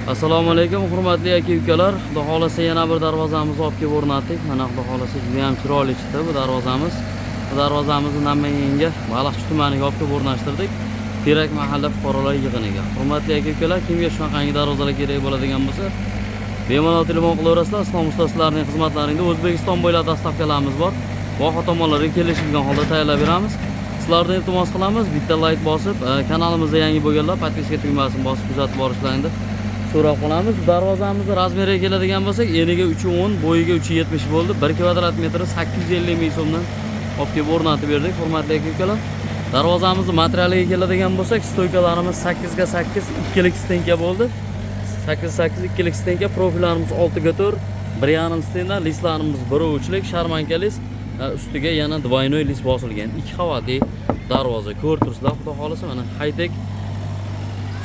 Assalomu alaykum hurmatli aka-ukalar. Xudo xolasa yana bir darvozamizni olib kelib o'rnatdik. Mana xudo xolasa juda ham chiroyli chiqdi bu darvozamiz. Bu darvozamizni Namanganga, Baliqchi tumaniga olib kelib o'rnashtirdik. Terak mahalla fuqarolar yig'iniga. Hurmatli aka-ukalar, kimga shunaqangi darvozalar kerak bo'ladigan bo'lsa, bemalol telefon qilaverasizlar. Islom ustasilarining xizmatlarida O'zbekiston bo'ylab dastavkalarimiz bor. Voha tomonlarga kelishilgan holda tayyorlab beramiz. Sizlardan iltimos qilamiz, bitta like bosib, kanalimizda yangi bo'lganlar podpiska tugmasini bosib kuzatib borishlaringni so'rab qolamiz. Darvozamizni razmeriga keladigan bo'lsak, eniga 3.10, bo'yiga 3.70 bo'ldi. 1 kvadrat metri 850 ming so'mdan olib kelib o'rnatib berdik, hurmatli aka-ukalar. Darvozamizni materialiga keladigan bo'lsak, stoykalarimiz 8 ga 8 ikkilik stenka bo'ldi. 8 ikkilik stenka, profillarimiz 6 ga 4, 1.5 stenda, listlarimiz 1 uchlik, sharmanka list, ustiga yana двойной list bosilgan. 2 qavatli darvoza. Ko'rib turibsizlar, xudo xolasa mana high-tech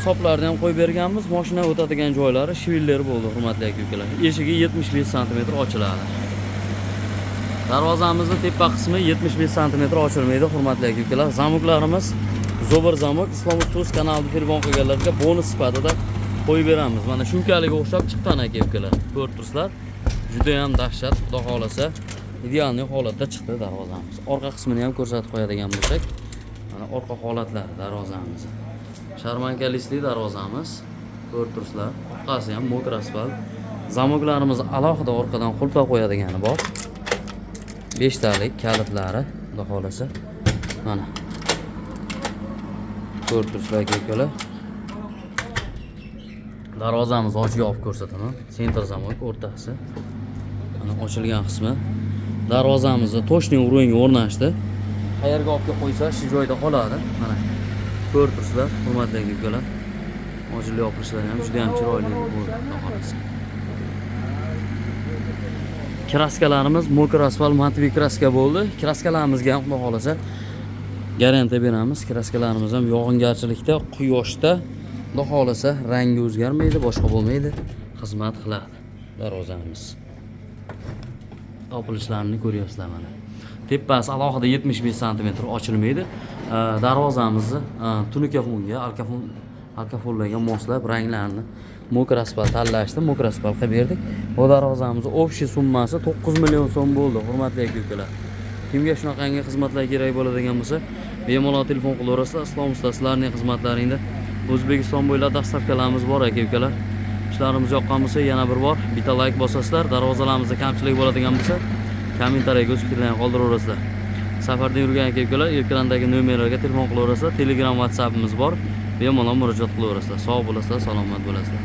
soplarni ham qo'yib berganmiz. Mashina o'tadigan joylari shiviller bo'ldi, hurmatli aka-ukalar. Eshigi 75 sm ochiladi. Darvozamizning tepa qismi 75 sm ochilmaydi, hurmatli aka-ukalar. Zamoklarimiz Zobir zamok. Islom Ustos kanalida telefon qilganlarga bonus sifatida qo'yib beramiz. Mana shunchaliga o'xshab chiqqan aka-ukalar. Ko'rib turibsizlar. Juda ham dahshat, xudo xolasa idealniy holatda chiqdi darvozamiz. Orqa qismini ham ko'rsatib qo'yadigan bo'lsak, mana orqa holatlari darvozamiz. Sharmanka listli darvozamiz. Ko'rib turibsizlar. Orqasi ham mokr asfalt. Zamoklarimiz alohida orqadan qulfa qo'yadigani bor. 5 talik kalitlari, xudo xolasa. Mana. Ko'rib turibsizlar aka-ukalar. Darvozamizni ochib olib ko'rsataman. Sentr zamok o'rtasi. Mana ochilgan qismi. Darvozamizni toshning o'rniga o'rnashdi. Qayerga olib qo'ysa, shu joyda qoladi. Mana. Ko'rib turibsizlar, hurmatli aka-ukalar. Ochilib yopilishlari ham juda ham chiroyli bo'ldi, xudo xolasa. Kraskalarimiz mokr asfalt matviy kraska bo'ldi. Kraskalarimizga ham xudo xolasa garantiya beramiz. Kraskalarimiz ham yog'ingarchilikda, quyoshda xudo xolasa rangi o'zgarmaydi, boshqa bo'lmaydi, xizmat qiladi darvozamiz. Yopilishlarini ko'ryapsizlar mana. Tepasi alohida 75 sm ochilmaydi. Darvozamizni tunuka fonga, alkafonlarga moslab ranglarni mokr asfalt tanlashdi, mokr asfalt qilib berdik. Bu darvozamiz общий summasi 9 million so'm bo'ldi, hurmatli aka-ukalar. Kimga shunaqangi xizmatlar kerak bo'ladigan bo'lsa, bemalol telefon qilaverasizlar. Islom ustasilarining xizmatlaringda O'zbekiston bo'ylab dastavkalarimiz bor aka-ukalar. Ishlarimiz yoqqan bo'lsa, yana bir bor bitta like bosasizlar. Darvozalarimizda kamchilik bo'ladigan bo'lsa, kommentariyaga o'z fikrlaringizni qoldiraverasizlar. Safarda yurgan aka-ukalar ekrandagi nomerlarga telefon qilaverasizlar. Telegram, WhatsAppimiz bor. Bemalol murojaat qilaverasizlar. Sog' bo'lasizlar, salomat bo'lasizlar.